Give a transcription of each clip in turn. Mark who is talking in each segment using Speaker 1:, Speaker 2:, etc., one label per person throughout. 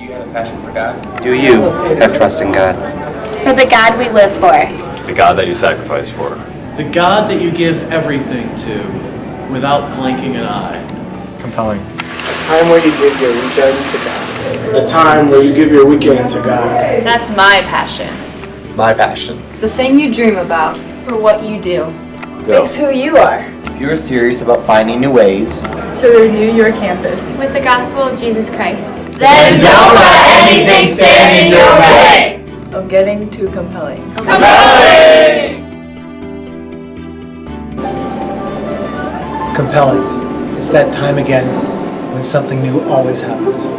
Speaker 1: you have a passion for God?
Speaker 2: Do you have trust in God?
Speaker 3: For the God we live for.
Speaker 4: The God that you sacrifice for.
Speaker 5: The God that you give everything to without blinking an eye.
Speaker 6: Compelling.
Speaker 7: A time where you give your weekend to God. A time where you give your weekend to God.
Speaker 3: That's my passion.
Speaker 2: My passion.
Speaker 8: The thing you dream about.
Speaker 3: For what you do.
Speaker 8: Makes who you are.
Speaker 2: If you are serious about finding new ways
Speaker 8: To renew your campus.
Speaker 3: With the gospel of Jesus Christ.
Speaker 9: Then don't let anything stand in your way
Speaker 8: Of getting too compelling.
Speaker 6: Compelling. It's that time again when something new always happens.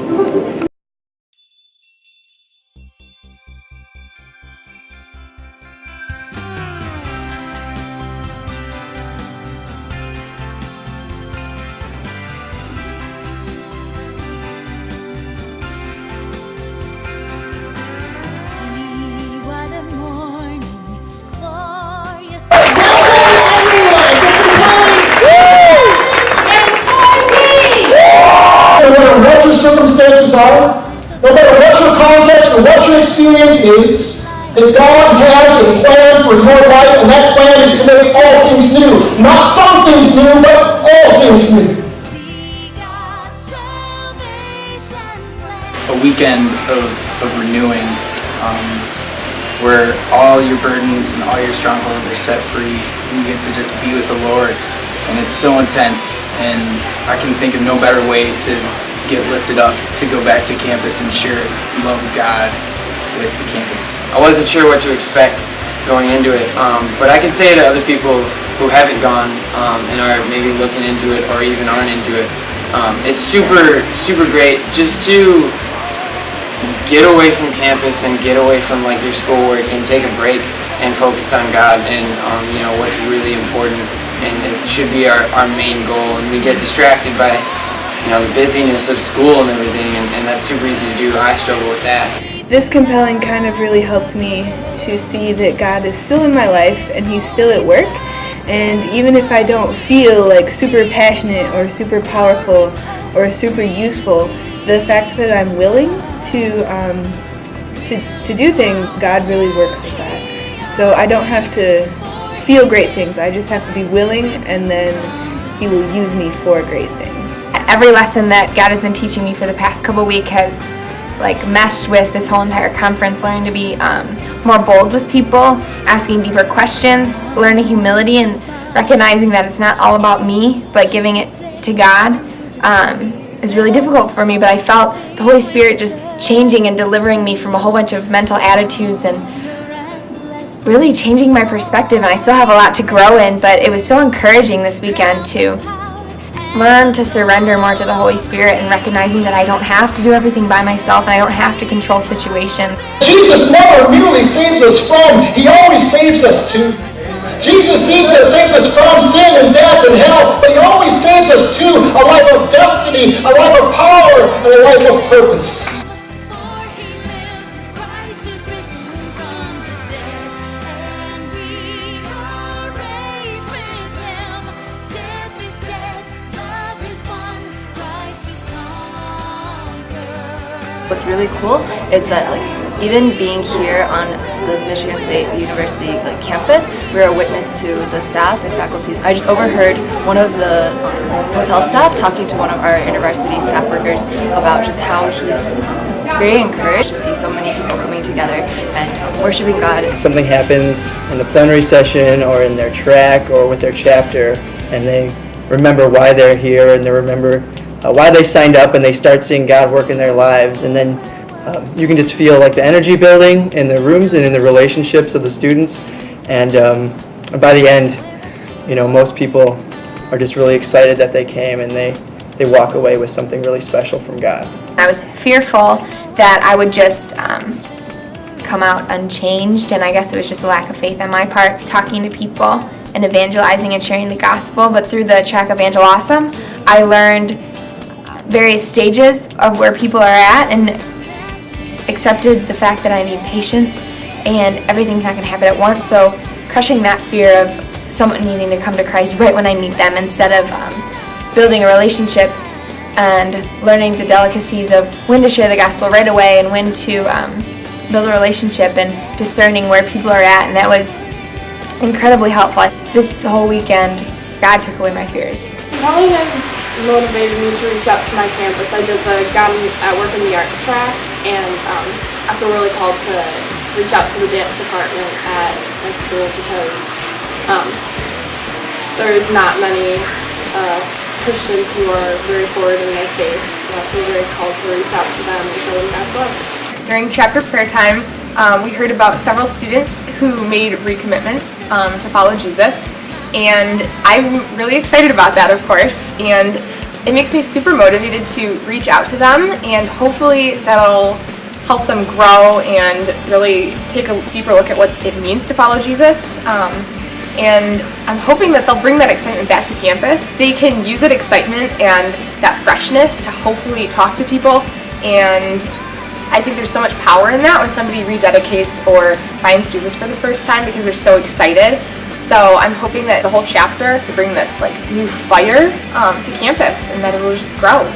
Speaker 10: No matter what your circumstances are, no matter what your context or what your experience is, that God has a plan for your life, and that plan is to make all things new. Not some things new, but all things new.
Speaker 11: A weekend of renewing, where all your burdens and all your strongholds are set free. You get to just be with the Lord, and it's so intense, and I can think of no better way to get lifted up, to go back to campus and share the love of God with the campus.
Speaker 1: I wasn't sure what to expect going into it, but I can say to other people who haven't gone and are maybe looking into it or even aren't into it, it's super, super great just to get away from campus and get away from like your schoolwork and take a break and focus on God and what's really important, and it should be our main goal. And we get distracted by the busyness of school and everything, and that's super easy to do. I struggle with that.
Speaker 8: This compelling kind of really helped me to see that God is still in my life and He's still at work. And even if I don't feel like super passionate or super powerful or super useful, the fact that I'm willing to do things, God really works with that. So I don't have to feel great things. I just have to be willing, and then He will use me for great things.
Speaker 3: Every lesson that God has been teaching me for the past couple weeks has meshed with this whole entire conference, learning to be more bold with people, asking deeper questions, learning humility, and recognizing that it's not all about me, but giving it to God is really difficult for me. But I felt the Holy Spirit just changing and delivering me from a whole bunch of mental attitudes and really changing my perspective. And I still have a lot to grow in, but it was so encouraging this weekend to learn to surrender more to the Holy Spirit and recognizing that I don't have to do everything by myself and I don't have to control situations.
Speaker 10: Jesus never merely saves us from, He always saves us to. Jesus saves us from sin and death and hell, but He always saves us to a life of destiny, a life of power, and a life of purpose.
Speaker 8: What's really cool is that even being here on the Michigan State University campus, we're a witness to the staff and faculty. I just overheard one of the hotel staff talking to one of our university staff workers about just how he's very encouraged to see so many people coming together and worshiping God.
Speaker 12: Something happens in the plenary session or in their track or with their chapter, and they remember why they're here, and they remember why they signed up, and they start seeing God work in their lives. And then you can just feel the energy building in the rooms and in the relationships of the students. And by the end, most people are just really excited that they came, and they walk away with something really special from God.
Speaker 3: I was fearful that I would just come out unchanged, and I guess it was just a lack of faith on my part, talking to people and evangelizing and sharing the gospel. But through the track Evangelawesome, I learned various stages of where people are at and accepted the fact that I need patience and everything's not going to happen at once. So crushing that fear of someone needing to come to Christ right when I meet them, instead of building a relationship and learning the delicacies of when to share the gospel right away and when to build a relationship and discerning where people are at, and that was incredibly helpful. This whole weekend, God took away my fears.
Speaker 13: Compelling has motivated me to reach out to my campus. I did the God at Work in the Arts track, and I feel really called to reach out to the dance department at my school because there's not many Christians who are very forward in their faith, so I feel very called to reach out to them and show them God's love.
Speaker 3: During chapter prayer time, we heard about several students who made recommitments to follow Jesus, and I'm really excited about that, of course, and it makes me super motivated to reach out to them, and hopefully that'll help them grow and really take a deeper look at what it means to follow Jesus. And I'm hoping that they'll bring that excitement back to campus. They can use that excitement and that freshness to hopefully talk to people, and I think there's so much power in that when somebody rededicates or finds Jesus for the first time because they're so excited. So I'm hoping that the whole chapter will bring this like new fire to campus and that it will just grow.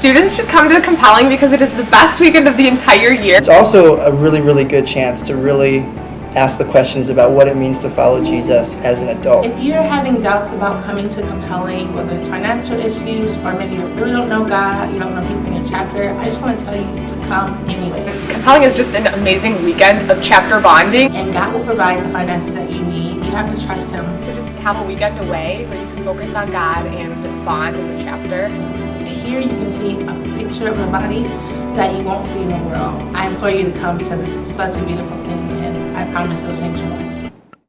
Speaker 3: Students should come to Compelling because it is the best weekend of the entire year.
Speaker 12: It's also a really, really good chance to really ask the questions about what it means to follow Jesus as an adult.
Speaker 14: If you're having doubts about coming to Compelling, whether it's financial issues or maybe you really don't know God, you don't know people in your chapter, I just want to tell you to come anyway.
Speaker 3: Compelling is just an amazing weekend of chapter bonding.
Speaker 14: And God will provide the finances that you need. You have to trust Him.
Speaker 3: To just have a weekend away where you can focus on God and bond as a chapter.
Speaker 14: Here you can see a picture of the body that you won't see in the world. I implore you to come because it's such a beautiful thing, and I promise it will change your life.